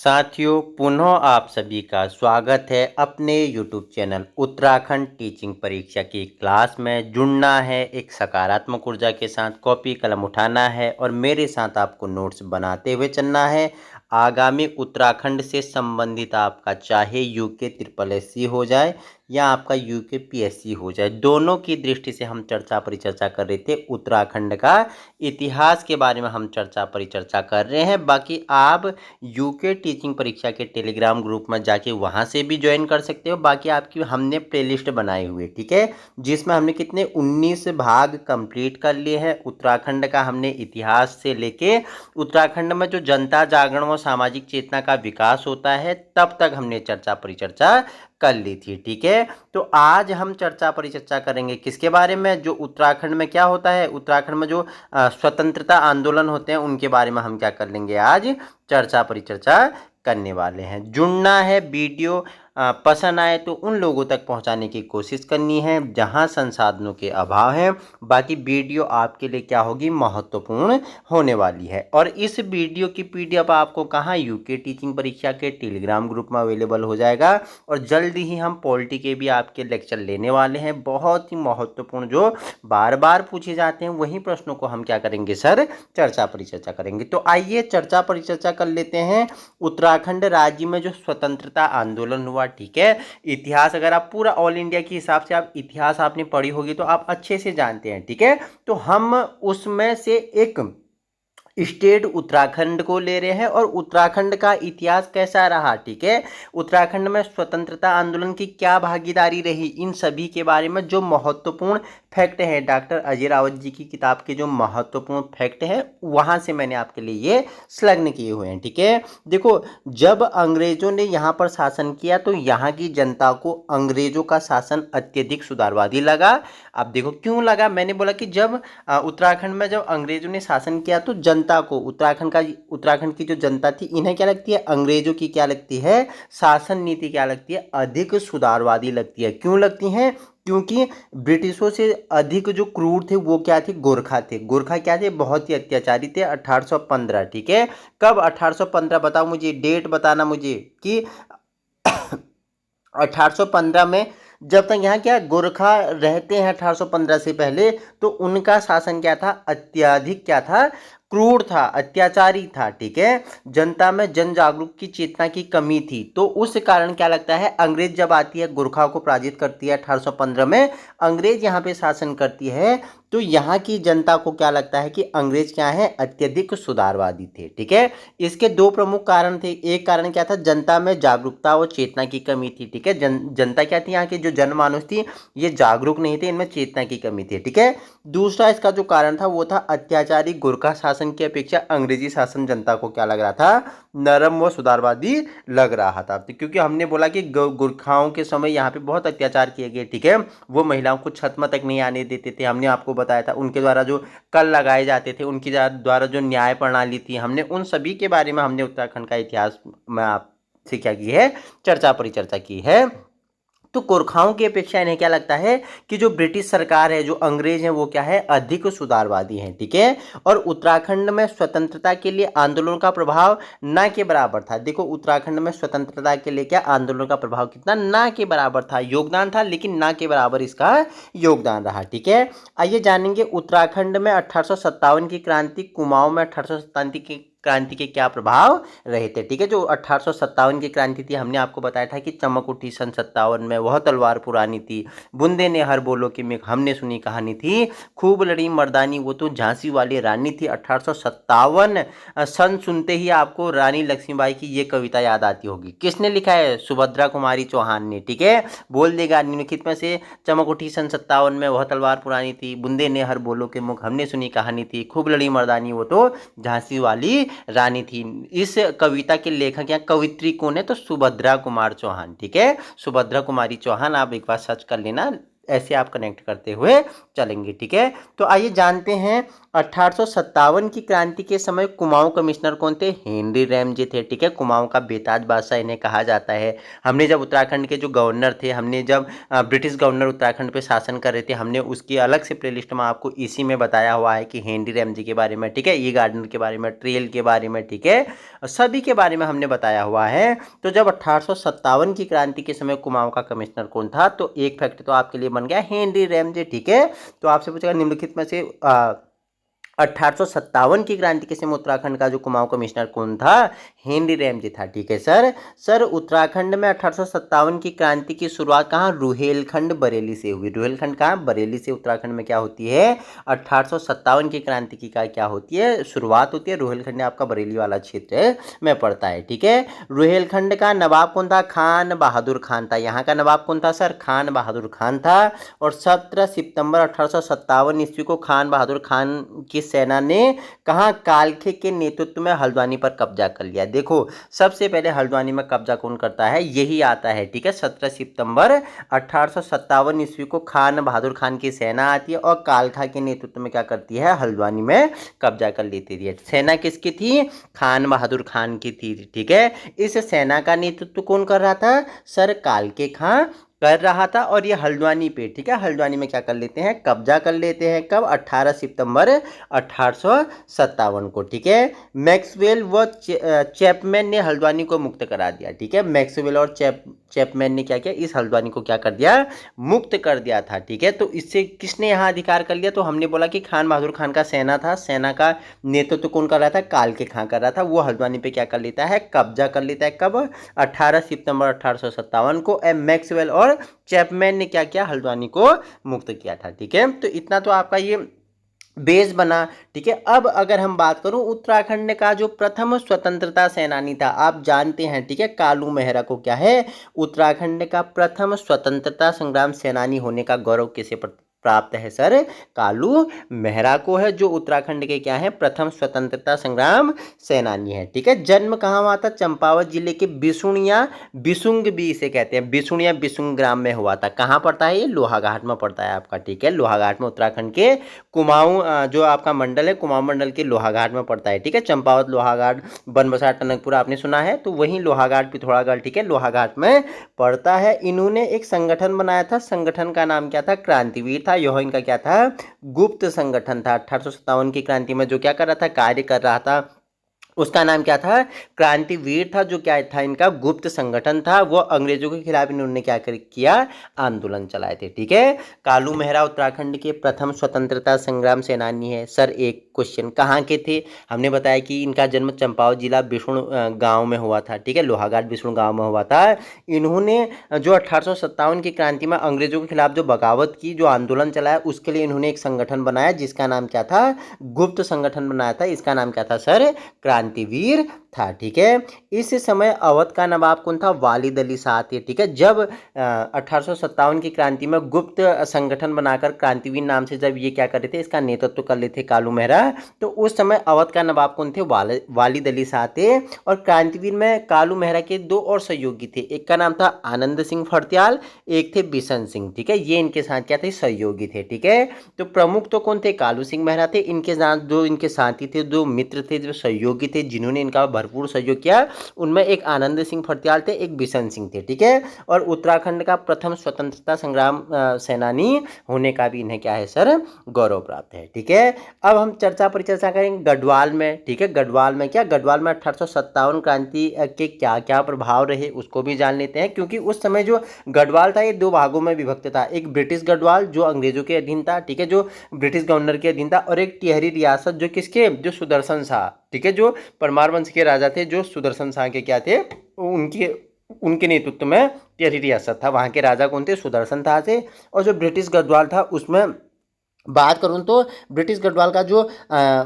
साथियों, पुनः आप सभी का स्वागत है अपने YouTube चैनल उत्तराखंड टीचिंग परीक्षा की क्लास में। जुड़ना है एक सकारात्मक ऊर्जा के साथ, कॉपी कलम उठाना है और मेरे साथ आपको नोट्स बनाते हुए चलना है। आगामी उत्तराखंड से संबंधित आपका चाहे यूके ट्रिपल एससी हो जाए या आपका यूके पीएससी हो जाए, दोनों की दृष्टि से हम चर्चा परिचर्चा कर रहे थे। उत्तराखंड का इतिहास के बारे में हम चर्चा परिचर्चा कर रहे हैं। बाकी आप यूके टीचिंग परीक्षा के टेलीग्राम ग्रुप में जाके वहाँ से भी ज्वाइन कर सकते हो। बाकी आपकी हमने प्लेलिस्ट बनाई हुई है, ठीक है, जिसमें हमने कितने 19 भाग कंप्लीट कर लिए हैं। उत्तराखंड का हमने इतिहास से लेके उत्तराखंड में जो जनता जागरण व सामाजिक चेतना का विकास होता है तब तक हमने चर्चा परिचर्चा कर ली थी, ठीक है। तो आज हम चर्चा परिचर्चा करेंगे किसके बारे में, जो उत्तराखंड में क्या होता है, उत्तराखंड में जो स्वतंत्रता आंदोलन होते हैं उनके बारे में हम क्या कर लेंगे, आज चर्चा परिचर्चा करने वाले हैं। जुड़ना है, वीडियो पसंद आए तो उन लोगों तक पहुंचाने की कोशिश करनी है जहां संसाधनों के अभाव है। बाकी वीडियो आपके लिए क्या होगी, महत्वपूर्ण होने वाली है। और इस वीडियो की पीडीएफ आपको कहां, यूके टीचिंग परीक्षा के टेलीग्राम ग्रुप में अवेलेबल हो जाएगा। और जल्दी ही हम पॉलिटी के भी आपके लेक्चर लेने वाले हैं, बहुत ही महत्वपूर्ण, जो बार बार पूछे जाते हैं वही प्रश्नों को हम क्या करेंगे सर, चर्चा परिचर्चा करेंगे। तो आइए चर्चा परिचर्चा कर लेते हैं। उत्तराखंड राज्य में जो स्वतंत्रता आंदोलन हुआ, ठीक है, इतिहास अगर आप पूरा ऑल इंडिया के हिसाब से आप इतिहास आपने पढ़ी होगी तो आप अच्छे से जानते हैं, ठीक है। तो हम उसमें से एक स्टेट उत्तराखंड को ले रहे हैं और उत्तराखंड का इतिहास कैसा रहा, ठीक है, उत्तराखंड में स्वतंत्रता आंदोलन की क्या भागीदारी रही, इन सभी के बारे में जो महत्वपूर्ण फैक्ट हैं, डॉक्टर अजय रावत जी की किताब के जो महत्वपूर्ण फैक्ट हैं वहां से मैंने आपके लिए ये संलग्न किए हुए हैं, ठीक है। देखो, जब अंग्रेजों ने यहाँ पर शासन किया तो यहाँ की जनता को अंग्रेजों का शासन अत्यधिक सुधारवादी लगा। अब देखो क्यों लगा, मैंने बोला कि जब उत्तराखंड में जब अंग्रेजों ने शासन किया तो जनता को, उत्तराखंड की जो जनता थी, इन्हें क्या लगती है, अंग्रेजों की क्या लगती है, शासन नीति क्या लगती है, अधिक सुधारवादी लगती है। क्यों लगती है, क्योंकि ब्रिटिशों से अधिक जो क्रूर थे वो क्या थे, गोरखा थे। गोरखा क्या थे, बहुत ही अत्याचारी थे। 1815, ठीक है, कब 1815 बताओ मुझे, डेट बताना मुझे कि 1815 में जब तक यहाँ क्या गोरखा रहते हैं 1815 से पहले, तो उनका शासन क्या था, अत्यधिक क्या था, क्रूर था, अत्याचारी था, ठीक है। जनता में जन जागरूक की चेतना की कमी थी। तो उस कारण क्या लगता है, अंग्रेज जब आती है, गोरखा को पराजित करती है 1815 में, अंग्रेज यहाँ पे शासन करती है, तो यहाँ की जनता को क्या लगता है कि अंग्रेज क्या है, अत्यधिक सुधारवादी थे, ठीक है। इसके दो प्रमुख कारण थे। एक कारण क्या था, जनता में जागरूकता और चेतना की कमी थी, ठीक है। जनता क्या थी, यहाँ की जो जनमानस थी ये जागरूक नहीं थे, इनमें चेतना की कमी थी, ठीक है। दूसरा इसका जो कारण था वो था अत्याचारी गोरखा शासन की अपेक्षा अंग्रेजी शासन जनता को क्या लग रहा था, नरम व सुधारवादी लग रहा था। तो क्योंकि हमने बोला कि गोरखाओं के समय यहाँ पे बहुत अत्याचार किए गए, ठीक है, वो महिलाओं को छत में तक नहीं आने देते थे, हमने आपको बताया था। उनके द्वारा जो कर लगाए जाते थे, उनके द्वारा जो न्याय प्रणाली थी, हमने उन सभी के बारे में हमने उत्तराखंड का इतिहास में आपसे क्या की है, चर्चा परिचर्चा की है। तो गोरखाओं की अपेक्षा इन्हें क्या लगता है कि जो ब्रिटिश सरकार है, जो अंग्रेज हैं, वो क्या है, अधिक सुधारवादी हैं, ठीक है। और उत्तराखंड में स्वतंत्रता के लिए आंदोलन का प्रभाव ना के बराबर था। देखो, उत्तराखंड में स्वतंत्रता के लिए क्या आंदोलन का प्रभाव कितना, ना के बराबर था, योगदान था, लेकिन ना के बराबर इसका योगदान रहा, ठीक है। आइए जानेंगे उत्तराखंड में 1857 की क्रांति, कुमाऊं में 1857 की क्रांति के क्या प्रभाव रहे थे, ठीक है। जो 1857 की क्रांति थी, हमने आपको बताया था कि चमक उठी सन 57 में, वह तलवार पुरानी थी, बूंदे ने हर बोलो की में हमने सुनी कहानी थी, खूब लड़ी मर्दानी वो तो झांसी वाली रानी थी। 1857 सन सुनते ही आपको रानी लक्ष्मीबाई की ये कविता याद आती होगी। किसने लिखा है, सुभद्रा कुमारी चौहान ने, ठीक है। बोल देगा निम्नलिखित में से चमक उठी सन 57 में, वह तलवार पुरानी थी, बूंदे ने हर बोलो के मुख हमने सुनी कहानी थी, खूब लड़ी मर्दानी वो तो झांसी वाली रानी थी। इस कविता के लेखक या कवित्री कौन है, तो सुभद्रा कुमार चौहान, ठीक है, सुभद्रा कुमारी चौहान। आप एक बार सर्च कर लेना, ऐसे आप कनेक्ट करते हुए चलेंगे, ठीक है। तो आइए जानते हैं 1857 की क्रांति के समय कुमाऊं कमिश्नर कौन थे? हेनरी रैमजे थे। ठीक है, कुमाऊं का बेताज बादशाह इन्हें कहा जाता है। हमने जब उत्तराखंड के जो गवर्नर थे, हमने जब ब्रिटिश गवर्नर उत्तराखंड पे शासन कर रहे थे, हमने उसकी अलग से प्लेलिस्ट में आपको इसी में बताया हुआ है कि हेनरी रैमजे के बारे में, ठीक है, ई गार्डन के बारे में, ट्रेल के बारे में, ठीक है, सभी के बारे में हमने बताया हुआ है। तो जब 1857 की क्रांति के समय कुमाऊं का कमिश्नर कौन था, तो एक फैक्ट तो आपके लिए बन गया हेनरी रैमजे। ठीक है, तो आपसे पूछेगा निम्नलिखित में से 1857 की क्रांति के समय उत्तराखंड का जो कुमाऊं कमिश्नर कौन था? हेनरी रैमजे था। ठीक है सर। सर उत्तराखंड में 1857 की क्रांति की शुरुआत कहाँ? रुहेलखंड बरेली से हुई। रुहेलखंड कहाँ? बरेली से उत्तराखंड में क्या होती है? 1857 की क्रांति की क्या होती है? शुरुआत होती है। रुहेलखंड आपका बरेली वाला क्षेत्र में पड़ता है। ठीक है, रुहेलखंड का नवाब कौन था? खान बहादुर खान था। यहाँ का नवाब कौन था सर? खान बहादुर खान था। और 17 सितंबर 1857 ईस्वी को खान बहादुर खान की सेना ने कहाँ? कालखे के नेतृत्व में हल्द्वानी पर कब्जा कर लिया। देखो सबसे पहले हल्द्वानी में कब्जा कौन करता है? यही आता है। ठीक है, 17 सितंबर 1857 ईस्वी को खान बहादुर खान की सेना आती है और कालखा के नेतृत्व में क्या करती है? हल्द्वानी में कब्जा कर लेती थी। सेना किसकी थी? खान बहादुर खान की थी। ठीक है, इस सेना का नेतृत्व कौन कर रहा था सर? कालके खां कर रहा था। और ये हल्द्वानी पे, ठीक है, हल्द्वानी में क्या कर लेते हैं? कब्जा कर लेते हैं। कब? 18 सितंबर 1857 को। ठीक है, मैक्सवेल व चैपमैन ने हल्द्वानी को मुक्त करा दिया। ठीक है, मैक्सवेल और चैपमैन ने क्या किया? इस हल्द्वानी को क्या कर दिया? मुक्त कर दिया था। ठीक है, तो इससे किसने यहाँ अधिकार कर लिया? तो हमने बोला कि खान बहादुर खान का सेना था, सेना का नेतृत्व कौन कर रहा था? कालके खां कर रहा था। वो हल्द्वानी पे क्या कर लेता है? कब्जा कर लेता है। कब? 18 सितंबर 1857 को मैक्सवेल और चैपमैन ने क्या किया? हल्द्वानी को मुक्त किया था। ठीक है, तो इतना तो आपका ये बेस बना। ठीक है, अब अगर हम बात करूं उत्तराखंड का जो प्रथम स्वतंत्रता सेनानी था, आप जानते हैं, ठीक है, कालू मेहरा को क्या है? उत्तराखंड का प्रथम स्वतंत्रता संग्राम सेनानी होने का गौरव किसे प्राप्त है सर? कालू मेहरा को है, जो उत्तराखंड के क्या है? प्रथम स्वतंत्रता संग्राम सेनानी है। ठीक है, जन्म कहाँ हुआ था? चंपावत जिले के बिसुणिया बिसुंग भी इसे कहते हैं, बिसुणिया बिसुंग ग्राम में हुआ था। कहाँ पड़ता है ये? लोहाघाट में पड़ता है आपका। ठीक है, लोहाघाट में, उत्तराखंड के कुमाऊं जो आपका मंडल है, कुमाऊं मंडल के लोहाघाट में पड़ता है। ठीक है, चंपावत, लोहाघाट, बनबसा, टनकपुर आपने सुना है, तो वहीं लोहाघाट, पिथौरागढ़, ठीक है, लोहाघाट में पड़ता है। इन्होंने एक संगठन बनाया था, संगठन का नाम क्या था? क्रांतिवीर था। यह इनका क्या था? गुप्त संगठन था। 1857 की क्रांति में जो क्या कर रहा था? कार्य कर रहा था, उसका नाम क्या था? क्रांतिवीर था। जो क्या था? इनका गुप्त संगठन था। वो अंग्रेजों के खिलाफ इन्होंने क्या किया? आंदोलन चलाए थे। ठीक है, कालू मेहरा उत्तराखंड के प्रथम स्वतंत्रता संग्राम सेनानी है। सर एक क्वेश्चन, कहाँ के थे? हमने बताया कि इनका जन्म चंपावत जिला बिशुण गांव में हुआ था। ठीक है, लोहाघाट बिशुण गांव में हुआ था। इन्होंने जो 1857 की क्रांति में अंग्रेजों के खिलाफ जो बगावत की, जो आंदोलन चलाया, उसके लिए इन्होंने एक संगठन बनाया जिसका नाम क्या था? गुप्त संगठन बनाया था। इसका नाम क्या था सर? क्रांतिवीर था। ठीक है, इस समय अवध का नवाब कौन था? वालिद अली शाह थे। ठीक है, जब 1857 की क्रांति में गुप्त संगठन बनाकर क्रांतिवीर नाम से जब ये क्या कर रहे थे? इसका नेतृत्व कर रहे थे कालू मेहरा, तो उस समय अवध का नवाब कौन थे? वालिद अली शाह थे। और क्रांतिवीर में कालू मेहरा के दो और सहयोगी थे, एक का नाम था आनंद सिंह फर्त्याल, एक थे बिशन सिंह। ठीक है, ये इनके साथ क्या थे? सहयोगी थे। ठीक है, तो प्रमुख तो कौन थे? कालू सिंह मेहरा थे। इनके साथ जो इनके साथी थे, दो मित्र थे, जो सहयोगी थे, जिन्होंने इनका भरपूर सहयोग किया, उनमें एक आनंद सिंह फर्त्याल थे, एक बिशन सिंह थे। ठीक है, और उत्तराखंड का प्रथम स्वतंत्रता संग्राम सेनानी होने का भी इन्हें क्या है सर? गौरव प्राप्त है। ठीक है, अब हम चर्चा परिचर्चा करेंगे गढ़वाल में। ठीक है, गढ़वाल में क्या? गढ़वाल में 1857 क्रांति के क्या क्या प्रभाव रहे उसको भी जान लेते हैं, क्योंकि उस समय जो गढ़वाल था ये दो भागों में विभक्त था। एक ब्रिटिश गढ़वाल जो अंग्रेजों के अधीन था, ठीक है, जो ब्रिटिश गवर्नर के अधीन था, और एक टिहरी रियासत जो किसके? जो सुदर्शन शाह, ठीक है, जो परमार वंश के राजा थे, जो सुदर्शन शाह के क्या थे? उनके नेतृत्व में टिहरी रियासत था। वहाँ के राजा कौन थे? सुदर्शन शाह थे। और जो ब्रिटिश गढ़वाल था उसमें बात करूं तो ब्रिटिश गढ़वाल का जो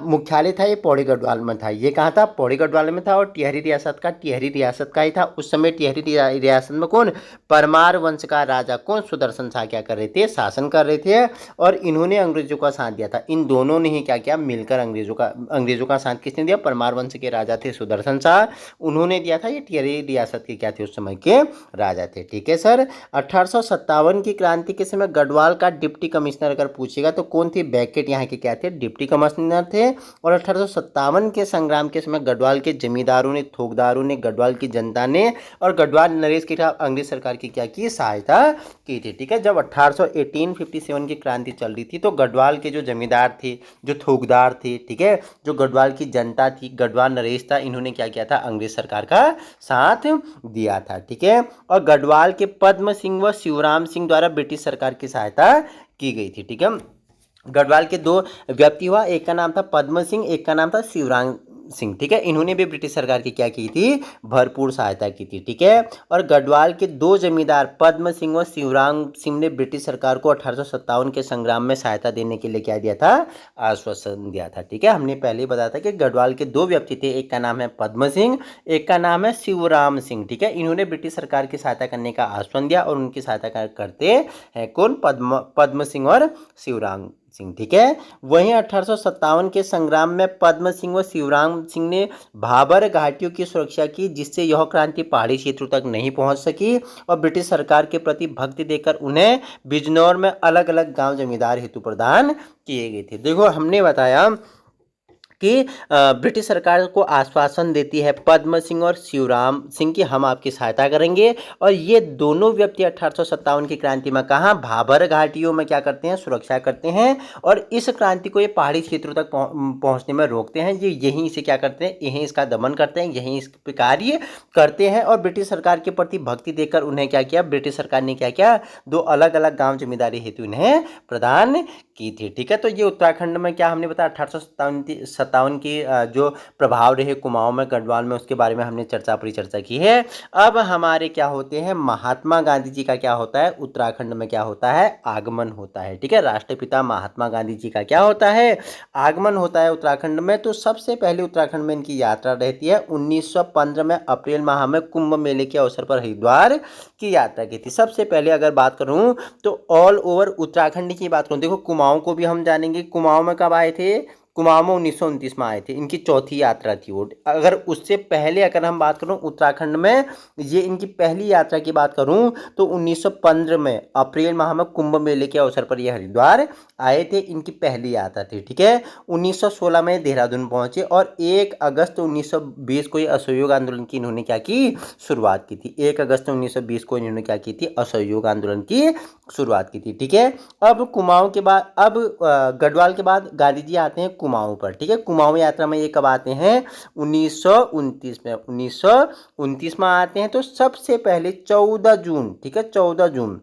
मुख्यालय था ये पौड़ी गढ़वाल में था। ये कहाँ था? पौड़ी गढ़वाल में था। और टिहरी रियासत का ही था। उस समय टिहरी रियासत में कौन? परमार वंश का राजा कौन? सुदर्शन शाह क्या कर रहे थे? शासन कर रहे थे। और इन्होंने अंग्रेजों का साथ दिया था। इन दोनों ने ही क्या किया? मिलकर अंग्रेजों का साथ किसने दिया? परमार वंश के राजा थे सुदर्शन शाह, उन्होंने दिया था। ये टिहरी रियासत के क्या थे? उस समय के राजा थे। ठीक है सर, 1857 की क्रांति के समय गढ़वाल का डिप्टी कमिश्नर अगर पूछेगा तो कौन थे? बेकेट यहाँ के क्या थे? डिप्टी कमिश्नर थे। और 1857 के संग्राम के समय गढ़वाल के जमींदारों ने, थोकदारों ने, गढ़वाल की जनता ने और गढ़वाल नरेश के खिलाफ अंग्रेज सरकार की क्या की? सहायता की थी। ठीक है, जब 1857 की क्रांति चल रही थी तो गढ़वाल के जो जमींदार थे, जो थोकदार थे, ठीक है, जो गढ़वाल की जनता थी, गढ़वाल नरेश था, इन्होंने क्या किया था? अंग्रेज सरकार का साथ दिया था। ठीक है, और गढ़वाल के पद्म सिंह व शिवराम सिंह द्वारा ब्रिटिश सरकार की सहायता की गई थी। ठीक है, गढ़वाल के दो व्यक्ति हुआ, एक का नाम था पद्म सिंह, एक का नाम था शिवराम सिंह। ठीक है, इन्होंने भी ब्रिटिश सरकार की क्या की थी? भरपूर सहायता की थी। ठीक है, और गढ़वाल के दो जमींदार पद्म सिंह और शिवराम सिंह ने ब्रिटिश सरकार को 1857 के संग्राम में सहायता देने के लिए क्या दिया था? आश्वासन दिया था। ठीक है, हमने पहले ही बताया था कि गढ़वाल के दो व्यक्ति थे, एक का नाम है पद्म सिंह, एक का नाम है शिवराम सिंह। ठीक है, इन्होंने ब्रिटिश सरकार की सहायता करने का आश्वासन दिया और उनकी सहायता करते हैं कौन? पद्म सिंह और शिवराम सिंह। ठीक है, वहीं 1857 के संग्राम में पद्म सिंह व शिवराम सिंह ने भाबर घाटियों की सुरक्षा की, जिससे यह क्रांति पहाड़ी क्षेत्रों तक नहीं पहुंच सकी और ब्रिटिश सरकार के प्रति भक्ति देकर उन्हें बिजनौर में अलग अलग गांव जमींदार हेतु प्रदान किए गए थे। देखो, हमने बताया कि ब्रिटिश सरकार को आश्वासन देती है पद्म सिंह और शिवराम सिंह की हम आपकी सहायता करेंगे, और ये दोनों व्यक्ति 1857 की क्रांति में कहाँ? भाबर घाटियों में क्या करते हैं? सुरक्षा करते हैं, और इस क्रांति को ये पहाड़ी क्षेत्रों तक पहुंचने में रोकते हैं। ये यहीं से क्या करते हैं? यहीं इसका दमन करते हैं, यहीं इस पे कार्य करते हैं, और ब्रिटिश सरकार के प्रति भक्ति देकर उन्हें क्या किया? ब्रिटिश सरकार ने क्या किया? दो अलग अलग गाँव जमींदारी हेतु इन्हें प्रदान की थी। ठीक है, तो ये उत्तराखंड में क्या हमने बताया? 1857 की जो प्रभाव रहे कुमाऊं में, गढ़वाल में, उसके बारे में हमने परिचर्चा की है। अब हमारे क्या होते हैं? महात्मा गांधी जी का क्या होता है? उत्तराखंड में क्या होता है? आगमन होता है। ठीक है, राष्ट्रपिता महात्मा गांधी जी का क्या होता है? आगमन होता है उत्तराखंड में। तो सबसे पहले उत्तराखंड में इनकी यात्रा रहती है 1915 में अप्रैल माह में कुंभ मेले के अवसर पर हरिद्वार की यात्रा की थी। सबसे पहले अगर बात करूं तो ऑल ओवर उत्तराखंड की बात करूं, देखो कुमाऊं को भी हम जानेंगे। कुमाऊं में कब आए थे? कुमाऊं में 1929 में आए थे, इनकी चौथी यात्रा थी वो। अगर उससे पहले अगर हम बात करूं उत्तराखंड में, ये इनकी पहली यात्रा की बात करूं तो 1915 में अप्रैल माह में कुंभ मेले के अवसर पर ये हरिद्वार आए थे, इनकी पहली यात्रा थी। ठीक है, 1916 में देहरादून पहुंचे और 1 अगस्त 1920 को ये असहयोग आंदोलन की इन्होंने क्या की? शुरुआत की थी। 1 अगस्त 1920 को इन्होंने क्या की थी? असहयोग आंदोलन की शुरुआत की थी। ठीक है, अब कुमाऊं के बाद, अब गढ़वाल के बाद गांधी जी आते हैं कुमाऊं पर। ठीक है, कुमाऊं यात्रा में ये कब आते हैं? 1929 में। 1929 में आते हैं। तो सबसे पहले 14 जून, ठीक है, 14 जून,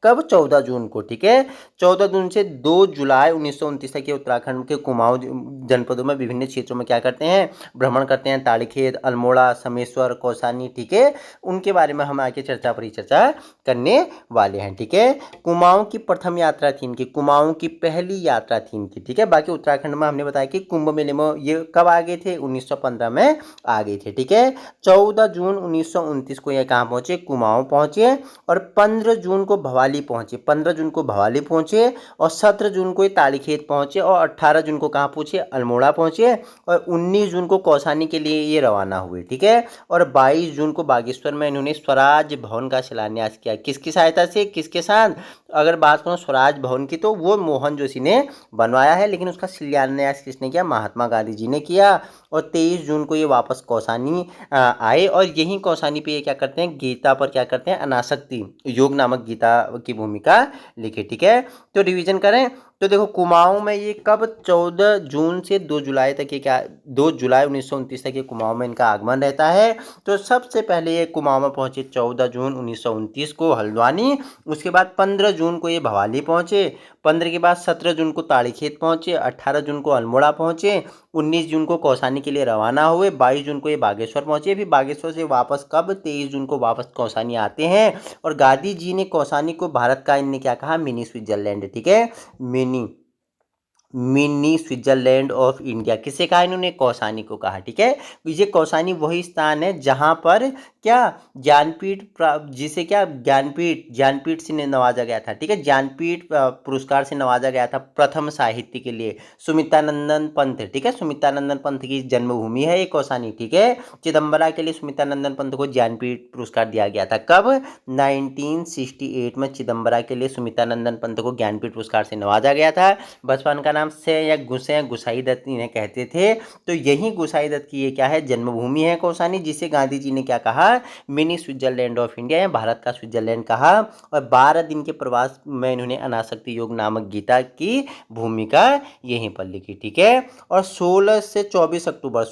कब? 14 जून को। ठीक है, 14 जून से 2 जुलाई 1929 तक ये उत्तराखंड के कुमाऊं जनपदों में विभिन्न क्षेत्रों में क्या करते हैं? भ्रमण करते हैं। ताड़ीखेत, अल्मोड़ा, समेश्वर, कौसानी, ठीक है, उनके बारे में हम आगे परिचर्चा करने वाले हैं। ठीक है, कुमाऊं की प्रथम यात्रा थी इनकी, कुमाऊं की पहली यात्रा थी इनकी। ठीक है, बाकी उत्तराखंड में हमने बताया कि कुंभ मेले में ये कब आ गए थे? 1915 में आ गए थे। ठीक है, 14 जून 1929 को ये कहाँ पहुंचे? कुमाऊं पहुंचे, और 15 जून को भवाली पहुंचे। 15 जून को भवाली पहुंचे, और 17 जून को ये ताड़ीखेत पहुंचे, और 18 जून को कहाँ पहुंचे? अल्मोड़ा पहुंचे, और 19 जून को कौसानी के लिए ये रवाना हुए। ठीक है, और 22 जून को बागेश्वर में इन्होंने स्वराज भवन का शिलान्यास किया। किसकी सहायता से? किसके साथ? अगर बात करूं स्वराज भवन की, तो वो मोहन जोशी ने बनवाया है, लेकिन उसका शिलान्यास किसने किया? महात्मा गांधी जी ने किया। और 23 जून को ये वापस कौसानी आए, और यहीं कौसानी पे ये क्या करते हैं? गीता पर क्या करते हैं? अनासक्ति योग नामक गीता की भूमिका लिखी। ठीक है, तो रिवीजन करें तो देखो कुमाऊं में ये कब? 14 जून से 2 जुलाई तक ये क्या? 2 जुलाई 1929 तक ये कुमाऊं में इनका आगमन रहता है। तो सबसे पहले ये कुमाऊं में पहुंचे 14 जून 1929 को हल्द्वानी, उसके बाद 15 जून को ये भवाली पहुंचे, 15 के बाद 17 जून को ताड़ीखेत पहुंचे, 18 जून को अल्मोड़ा पहुंचे, 19 जून को कौसानी के लिए रवाना हुए, 22 जून को ये बागेश्वर पहुंचे। फिर बागेश्वर से वापस कब? 23 जून को वापस कौसानी आते हैं, और गांधी जी ने कौसानी को भारत का इनने क्या कहा? Mini Switzerland. ठीक है, mini mini Switzerland of India. किसे कहा इन्होंने? कौसानी को कहा। ठीक है, ये कौसानी वही स्थान है जहाँ पर क्या ज्ञानपीठ जिसे क्या ज्ञानपीठ से नवाजा गया था। ठीक है, ज्ञानपीठ पुरस्कार से नवाजा गया था प्रथम साहित्य के लिए सुमित्रानंदन पंत। ठीक है, सुमित्रानंदन पंत की जन्मभूमि है ये कौसानी। ठीक है, चिदम्बरा के लिए सुमित्रानंदन पंत को ज्ञानपीठ पुरस्कार दिया गया था। कब? 1968 में चिदम्बरा के लिए सुमित्रानंदन पंत को ज्ञानपीठ पुरस्कार से नवाजा गया था। बचपन का नाम से या गुसाई दत्त इन्हें कहते थे। तो यही गुसाई दत्त की ये क्या है? जन्मभूमि है कौसानी, जिसे गांधी जी ने क्या कहा? मिनी स्विट्जरलैंड ऑफ इंडिया या भारत का स्विट्जरलैंड कहा। और 12 दिन के प्रवास में इन्होंने अनासक्ति योग नामक गीता की भूमिका यहीं पर लिखी। ठीक है, और 16 से 24 अक्टूबर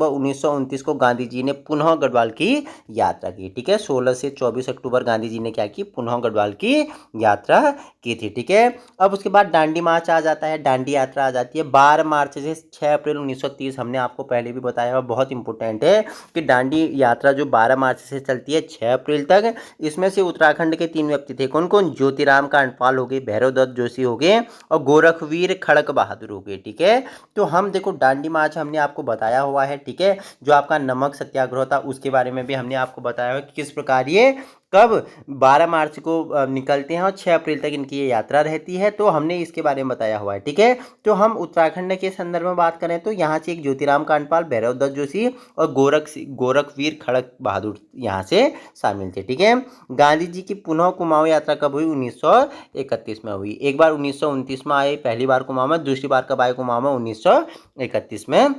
1929 को गांधी जी ने पुनः गढ़वाल की यात्रा की। ठीक है, 16 से 24 अक्टूबर गांधी जी ने क्या की? पुनः गढ़वाल की यात्रा की थी। ठीक है, अब उसके बाद दांडी मार्च आ जाता है, दांडी यात्रा आ जाती है 12 मार्च से 6 अप्रैल 1930। हमने आपको पहले भी बताया हुआ, बहुत इंपॉर्टेंट है कि दांडी यात्रा जो 12 मार्च से चलती है 6 अप्रैल तक। इसमें से उत्तराखंड के 3 व्यक्ति थे। कौन कौन? ज्योतिराम कांडपाल हो गए, भैरव दत्त जोशी हो गए और गोरखवीर खड़क बहादुर हो गए। ठीक है, तो हम देखो दांडी मार्च हमने आपको बताया हुआ है। ठीक है, जो आपका नमक सत्याग्रह था उसके बारे में भी हमने आपको बताया हुआ कि किस प्रकार ये कब 12 मार्च को निकलते हैं और 6 अप्रैल तक इनकी ये यात्रा रहती है। तो हमने इसके बारे में बताया हुआ है। ठीक है, तो हम उत्तराखंड के संदर्भ में बात करें तो यहाँ से एक ज्योतिराम कांडपाल, भैरव दत्त जोशी और गोरखवीर खड़क बहादुर यहाँ से शामिल थे। ठीक है, गांधी जी की पुनः कुमाऊं यात्रा कब हुई? 1931 में हुई। एक बार 1929 में आए, पहली बार कुमाऊं में, दूसरी बार कब आए कुमाऊं में? 1931 में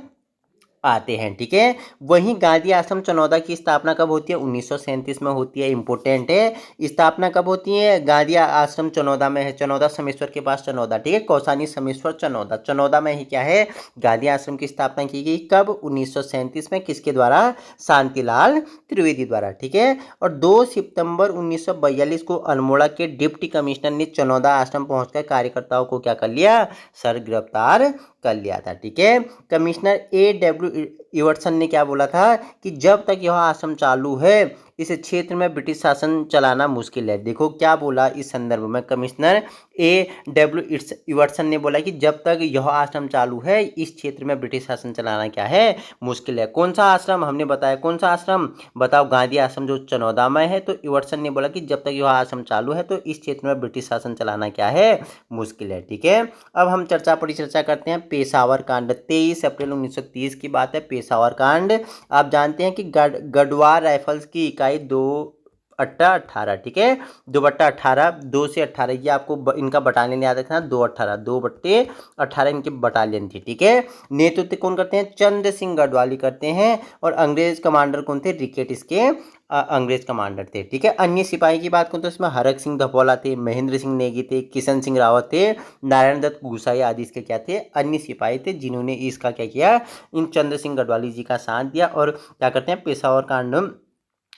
आते हैं। ठीक है, वहीं गांधी आश्रम चनौदा की स्थापना कब होती है? 1937 में होती है। इंपॉर्टेंट है, स्थापना कब होती है? गांधी आश्रम चनौदा में है, चनौदा समेश्वर के पास चनौदा। ठीक है, कौसानी समेश्वर चनौदा, चनौदा में ही क्या है? गांधी आश्रम की स्थापना की गई। कब? 1937 में। किसके द्वारा? शांतिलाल त्रिवेदी द्वारा। ठीक है, और 2 सितंबर 1942 को अल्मोड़ा के डिप्टी कमिश्नर ने चनौदा आश्रम पहुंचकर कार्यकर्ताओं को क्या कर लिया? सर गिरफ्तार कर लिया था। ठीक है, कमिश्नर A.W. इवर्सन ने क्या बोला था कि जब तक यह आश्रम चालू है इस क्षेत्र में ब्रिटिश शासन चलाना मुश्किल है। देखो क्या बोला इस संदर्भ में कमिश्नर A.W. इवर्सन ने बोला कि जब तक यह आश्रम चालू है इस क्षेत्र में ब्रिटिश शासन चलाना क्या है? मुश्किल है। कौन सा आश्रम? हमने बताया कौन सा आश्रम? बताओ, गांधी आश्रम जो चनौदा में है। तो इवर्सन ने बोला कि जब तक यह आश्रम चालू है तो इस क्षेत्र में ब्रिटिश शासन चलाना क्या है? मुश्किल है। ठीक है, अब हम परिचर्चा करते हैं पेशावर कांड। 23 अप्रैल 1930 की बात है, पेशावर कांड। आप जानते हैं कि गढ़वाल राइफल्स की इकाई 2/18। ठीक है, 2/18, 2 से 18, ये आपको इनका बटालियन याद रखना। 2/18 इनकी बटालियन थी। ठीक है, नेतृत्व कौन करते हैं? चंद्र सिंह गढ़वाली करते हैं। और अंग्रेज कमांडर कौन थे? रिकेट इसके अंग्रेज कमांडर थे। ठीक है, अन्य सिपाही की बात करूँ तो इसमें हरक सिंह धपोला थे, महेंद्र सिंह नेगी थे, किशन सिंह रावत थे, नारायण दत्त गुसाई आदि इसके क्या थे? अन्य सिपाही थे जिन्होंने इसका क्या किया? इन चंद्र सिंह गढ़वाली जी का साथ दिया और क्या करते हैं? पेशावर कांड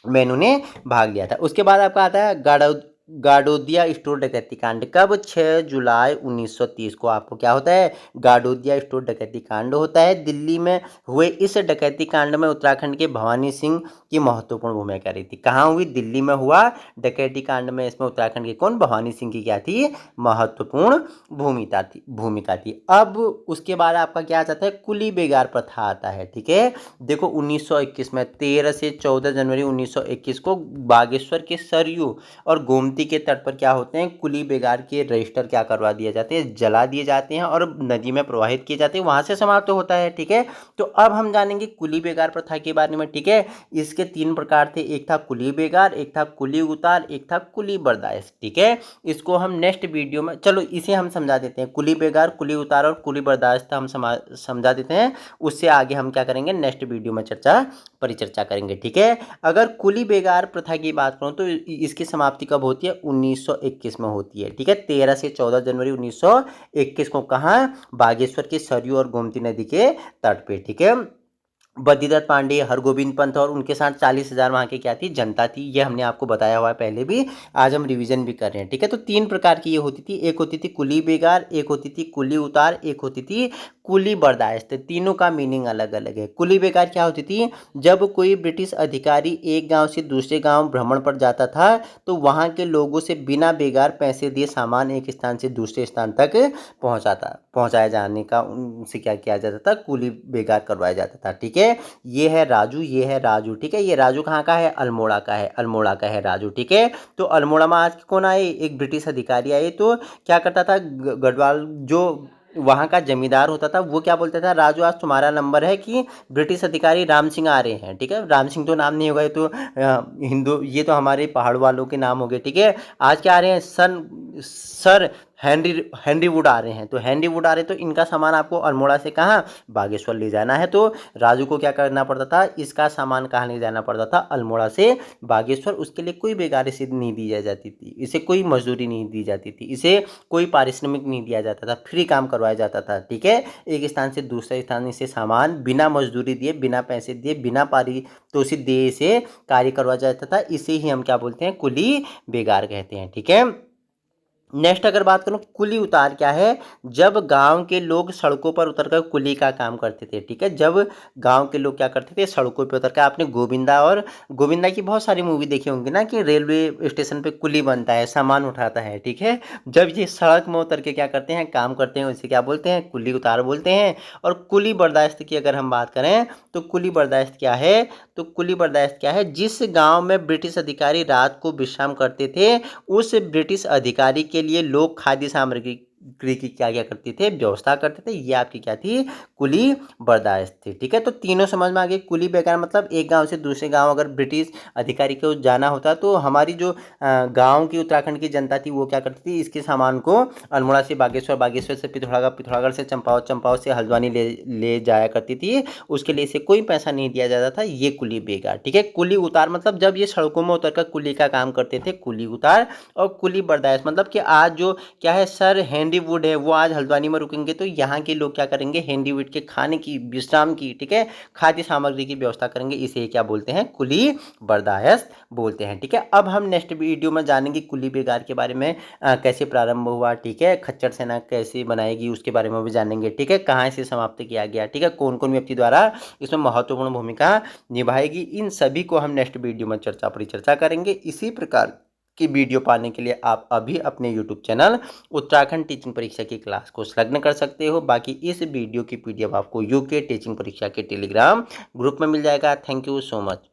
में इन्होंने भाग लिया था। उसके बाद आपका आता है गाडोदिया स्टोर डकैती कांड। कब? 6 जुलाई 1930 को आपको क्या होता है? गाडोदिया स्टोर डकैती कांड होता है। दिल्ली में हुए इस डकैती कांड में उत्तराखंड के भवानी सिंह की महत्वपूर्ण भूमिका रही थी। कहाँ हुई? दिल्ली में हुआ डकैती कांड में। इसमें उत्तराखंड के कौन? भवानी सिंह की क्या थी? महत्वपूर्ण भूमिका थी। अब उसके बाद आपका क्या आ जाता है? कुली बेगार प्रथा आता है। ठीक है, देखो 1921 में 13 से 14 जनवरी 1921 को बागेश्वर के सरयू और गोमती के तट पर क्या होते हैं? कुली बेगार के रजिस्टर क्या करवा दिए जाते हैं? जला दिए जाते हैं और नदी में प्रवाहित किए जाते हैं, वहां से समाप्त होता है। ठीक है, तो अब हम जानेंगे कुली बेगार प्रथा के बारे में। ठीक है, इसके 3 प्रकार थे, एक था कुली बेगार, एक था कुली उतार, एक था कुली बर्दाश्त। ठीक है, इसको हम नेक्स्ट वीडियो में, चलो इसे हम समझा देते हैं। कुली बेगार, कुली उतार और कुली बर्दाश्त हम समझा देते हैं। उससे आगे हम क्या करेंगे? नेक्स्ट वीडियो में परिचर्चा करेंगे। ठीक है, अगर कुली बेगार प्रथा की बात करूं तो इसकी समाप्ति कब होती है? 1921 में होती है। ठीक है, 13 से 14 जनवरी 1921 को कहाँ? बागेश्वर के सरयू और गोमती नदी के तट पे। ठीक है, बद्रीदत्त पांडे, हरगोविंद पंत और उनके साथ 40,000 वहाँ की क्या थी? जनता थी। ये हमने आपको बताया हुआ है पहले भी, आज हम रिवीजन भी कर रहे हैं। ठीक है, तो 3 प्रकार की ये होती थी। एक होती थी कुली बेगार, एक होती थी कुली उतार, एक होती थी कुली बर्दाश्त। तीनों का मीनिंग अलग अलग है। कुली बेकार क्या होती थी, जब कोई ब्रिटिश अधिकारी एक गांव से दूसरे गांव भ्रमण पर जाता था तो वहां के लोगों से बिना बेगार पैसे दिए सामान एक स्थान से दूसरे स्थान तक पहुंचाया जाने का उनसे क्या किया जाता था, कुली बेगार करवाया जाता था। ठीक है, ये है राजू, ये है राजू। ठीक है, ये राजू कहाँ का है, अल्मोड़ा का है, अल्मोड़ा का है राजू। ठीक है, तो अल्मोड़ा में आज कौन आए, एक ब्रिटिश अधिकारी आए। तो क्या करता था, गढ़वाल जो वहाँ का जमींदार होता था वो क्या बोलता था, राजू आज तुम्हारा नंबर है कि ब्रिटिश अधिकारी राम सिंह आ रहे हैं। ठीक है, राम सिंह तो नाम नहीं होगा, ये तो हिंदू, ये तो हमारे पहाड़ वालों के नाम हो गए। ठीक है, आज क्या आ रहे हैं, सर हैंनरी वुड आ रहे हैं। तो हैंनरी वुड आ रहे हैं तो इनका सामान आपको अल्मोड़ा से कहाँ, बागेश्वर ले जाना है। तो राजू को क्या करना पड़ता था, इसका सामान कहाँ ले जाना पड़ता था, अल्मोड़ा से बागेश्वर। उसके लिए कोई बेगार रसीद नहीं दी जाती थी, इसे कोई मजदूरी नहीं दी जाती थी, इसे कोई पारिश्रमिक नहीं दिया जाता था, फ्री काम करवाया जाता था। ठीक है, एक स्थान से दूसरे स्थान से सामान बिना मजदूरी दिए, बिना पैसे दिए, बिना पारितोषिक दिए इसे कार्य करवाया जाता था। इसे ही हम क्या बोलते हैं, कुली बेगार कहते हैं। ठीक है, नेक्स्ट अगर बात करूं, कुली उतार क्या है, जब गांव के लोग सड़कों पर उतरकर कुली का काम करते थे। ठीक है, जब गांव के लोग क्या करते थे, सड़कों पर उतरकर, आपने गोविंदा की बहुत सारी मूवी देखी होंगी ना, कि रेलवे स्टेशन पे कुली बनता है, सामान उठाता है। ठीक है, जब ये सड़क में उतर के क्या करते हैं, काम करते हैं, उसे क्या बोलते हैं, कुली उतार बोलते हैं। और कुली बर्दाश्त की अगर हम बात करें तो कुली बर्दाश्त क्या है, तो कुली बर्दाश्त क्या है, जिस गांव में ब्रिटिश अधिकारी रात को विश्राम करते थे उस ब्रिटिश अधिकारी के लिए लोग खाद्य सामग्री की क्या क्या करते थे, व्यवस्था करते थे। ये आपकी क्या थी, कुली बर्दाश्त थी। ठीक है, तो तीनों समझ में आ गई। कुली बेकार मतलब एक गांव से दूसरे गांव अगर ब्रिटिश अधिकारी को जाना होता तो हमारी जो गांव की उत्तराखंड की जनता थी वो क्या करती थी, इसके सामान को अल्मोड़ा से बागेश्वर, बागेश्वर से पिथौरागढ़, पिथौरागढ़ से चंपावत, चंपावत से हल्द्वानी ले जाया करती थी। उसके लिए इसे कोई पैसा नहीं दिया जाता था। ये कुली बेकार। ठीक है, कुली उतार मतलब जब ये सड़कों में उतरकर कुली का काम करते थे, कुली उतार। और कुली बर्दाश्त मतलब कि आज जो क्या है, सर हेनरी वुड है, वो आज हल्द्वानी में रुकेंगे तो यहाँ के लोग क्या करेंगे, हेनरी वुड के खाने की, विश्राम की, ठीक है, खाद्य सामग्री की व्यवस्था करेंगे। इसे क्या बोलते हैं, कुली बर्दाश्त बोलते हैं। ठीक है, अब हम नेक्स्ट वीडियो में जानेंगे कुली बेगार के बारे में, कैसे प्रारंभ हुआ। ठीक है, खच्चर सेना कैसे बनाएगी उसके बारे में भी जानेंगे। ठीक है, कहाँ से समाप्त किया गया। ठीक है, कौन कौन व्यक्ति द्वारा इसमें महत्वपूर्ण भूमिका निभाएगी, इन सभी को हम नेक्स्ट वीडियो में परिचर्चा करेंगे। इसी प्रकार की वीडियो पाने के लिए आप अभी अपने यूट्यूब चैनल उत्तराखंड टीचिंग परीक्षा की क्लास को संलग्न कर सकते हो। बाकी इस वीडियो की पीडीएफ आपको यूके टीचिंग परीक्षा के टेलीग्राम ग्रुप में मिल जाएगा। Thank you so much.